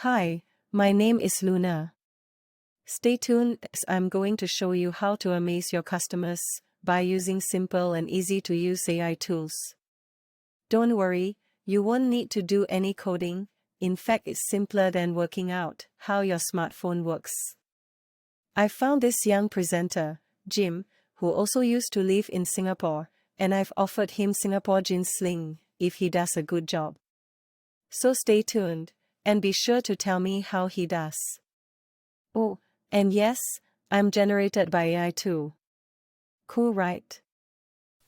Hi, my name is Luna. Stay tuned as I'm going to show you how to amaze your customers by using simple and easy to use AI tools. Don't worry, you won't need to do any coding. In fact, it's simpler than working out how your smartphone works. I found this young presenter, Jim, who also used to live in Singapore, and I've offered him Singapore Gin Sling if he does a good job. So stay tuned, and be sure to tell me how he does. Oh, and yes, I'm generated by AI too. Cool, right?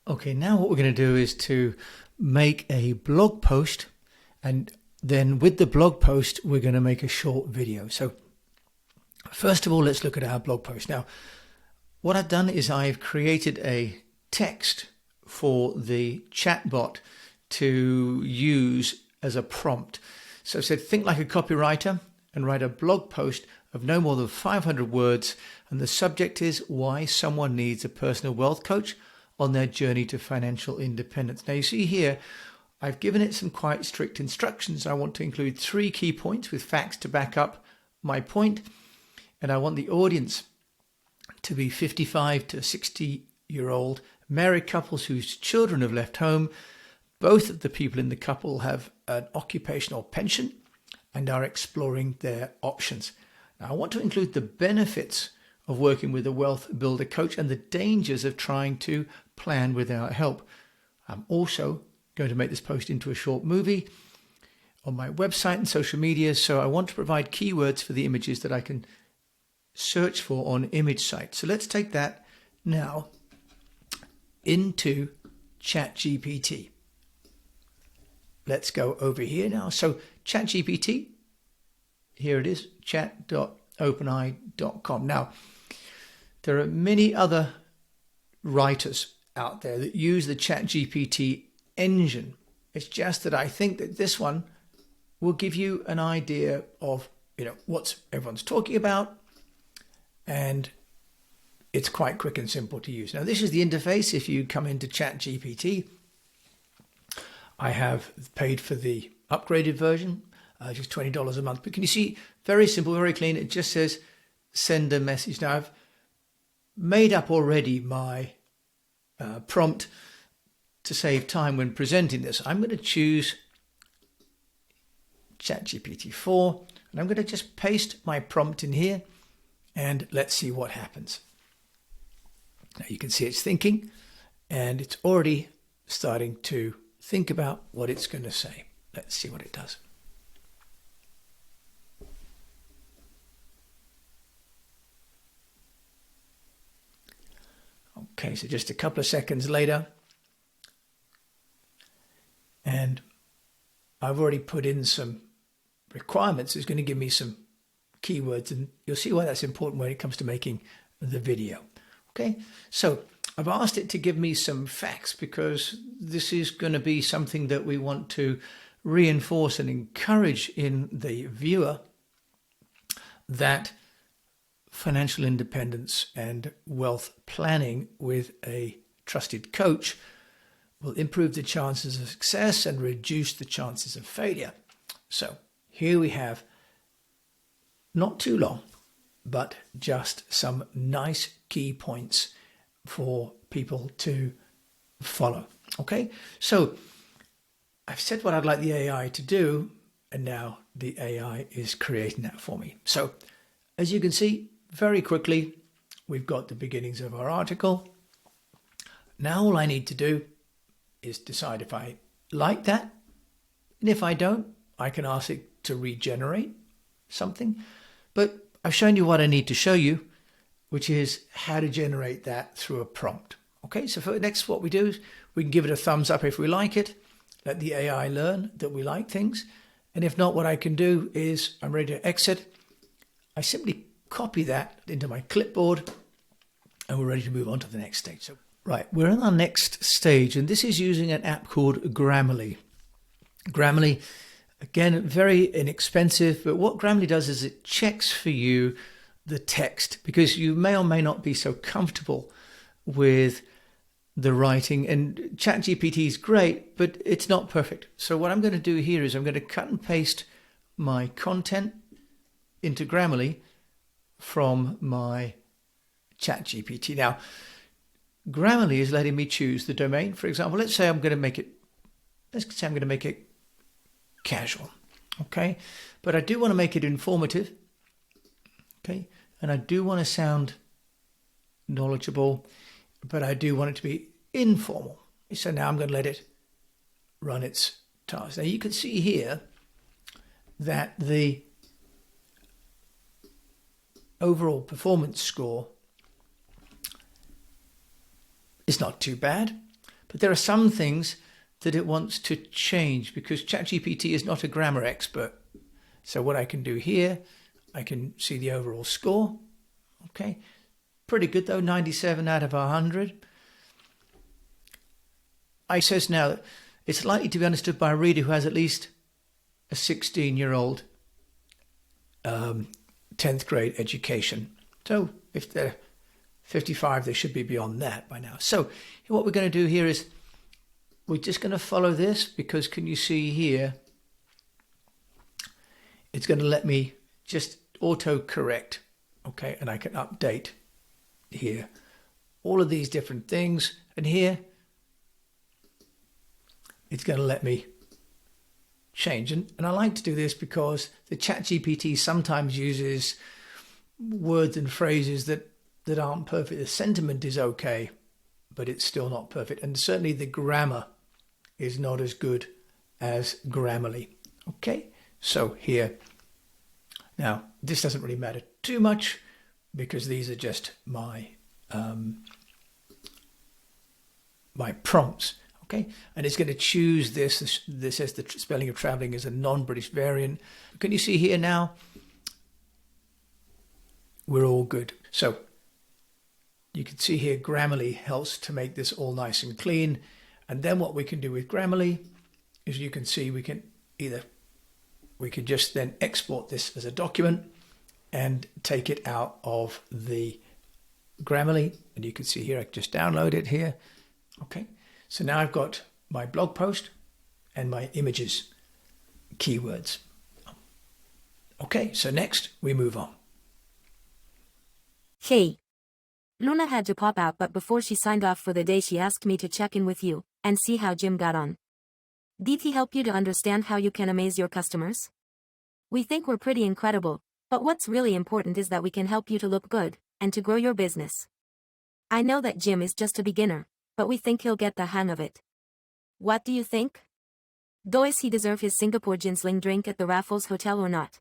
Okay, now what we're going to do is to make a blog post, and then with the blog post, we're going to make a short video. So first of all, let's look at our blog post. Now, what I've done is I've created a text for the chatbot to use as a prompt. So I said, think like a copywriter and write a blog post of no more than 500 words. And the subject is why someone needs a personal wealth coach on their journey to financial independence. Now you see here, I've given it some quite strict instructions. I want to include 3 key points with facts to back up my point. And I want the audience to be 55 to 60-year-old married couples whose children have left home. Both of the people in the couple have an occupational pension and are exploring their options. Now, I want to include the benefits of working with a wealth builder coach and the dangers of trying to plan without help. I'm also going to make this post into a short movie on my website and social media, so I want to provide keywords for the images that I can search for on image sites. So let's take that now into ChatGPT. Let's go over here now. So ChatGPT, here it is, chat.openai.com. Now, there are many other writers out there that use the ChatGPT engine. It's just that I think that this one will give you an idea of, what everyone's talking about, and it's quite quick and simple to use. Now, this is the interface. If you come into ChatGPT, I have paid for the upgraded version, just $20 a month. But can you see, very simple, very clean. It just says, send a message. Now, I've made up already my prompt to save time when presenting this. I'm going to choose ChatGPT 4, and I'm going to just paste my prompt in here, and let's see what happens. Now, you can see it's thinking, and it's already starting to think about what it's going to say. Let's see what it does. Okay, so just a couple of seconds later, and I've already put in some requirements. It's going to give me some keywords, and you'll see why that's important when it comes to making the video. Okay, so I've asked it to give me some facts because this is going to be something that we want to reinforce and encourage in the viewer, that financial independence and wealth planning with a trusted coach will improve the chances of success and reduce the chances of failure. So here we have, not too long, but just some nice key points for people to follow. Okay, so I've said what I'd like the AI to do, and now the AI is creating that for me. So as you can see, very quickly, we've got the beginnings of our article. Now all I need to do is decide if I like that, and if I don't, I can ask it to regenerate something. But I've shown you what I need to show you, which is how to generate that through a prompt. Okay, so for next, what we do is we can give it a thumbs up if we like it, let the AI learn that we like things. And if not, what I can do is I'm ready to exit. I simply copy that into my clipboard, and we're ready to move on to the next stage. So, right, we're in our next stage, and this is using an app called Grammarly. Grammarly, again, very inexpensive, but what Grammarly does is it checks for you the text, because you may or may not be so comfortable with the writing, and ChatGPT is great, but it's not perfect. So what I'm going to do here is I'm going to cut and paste my content into Grammarly from my ChatGPT. Now, Grammarly is letting me choose the domain. For example, let's say I'm going to make it casual, okay? But I do want to make it informative, okay? And I do want to sound knowledgeable, but I do want it to be informal. So now I'm going to let it run its task. Now you can see here that the overall performance score is not too bad, but there are some things that it wants to change because ChatGPT is not a grammar expert. So what I can do here, I can see the overall score. Okay, pretty good though, 97 out of 100. It says now that it's likely to be understood by a reader who has at least a 16-year-old 10th grade education. So if they're 55, they should be beyond that by now. So what we're going to do here is we're just going to follow this because can you see here, it's going to let me just auto correct. Okay, and I can update here all of these different things, and here it's going to let me change. And I like to do this because the ChatGPT sometimes uses words and phrases that aren't perfect. The sentiment is okay, but it's still not perfect. And certainly the grammar is not as good as Grammarly. Okay, so here. Now, this doesn't really matter too much because these are just my my prompts. Okay, and it's going to choose this. This says the spelling of traveling is a non-British variant. Can you see here now? We're all good. So you can see here Grammarly helps to make this all nice and clean. And then what we can do with Grammarly is you can see we can just then export this as a document and take it out of the Grammarly. And you can see here, I can just download it here. Okay. So now I've got my blog post and my images keywords. Okay, so next we move on. Hey. Luna had to pop out, but before she signed off for the day, she asked me to check in with you and see how Jim got on. Did he help you to understand how you can amaze your customers? We think we're pretty incredible, but what's really important is that we can help you to look good and to grow your business. I know that Jim is just a beginner, but we think he'll get the hang of it. What do you think? Does he deserve his Singapore ginseng drink at the Raffles Hotel or not?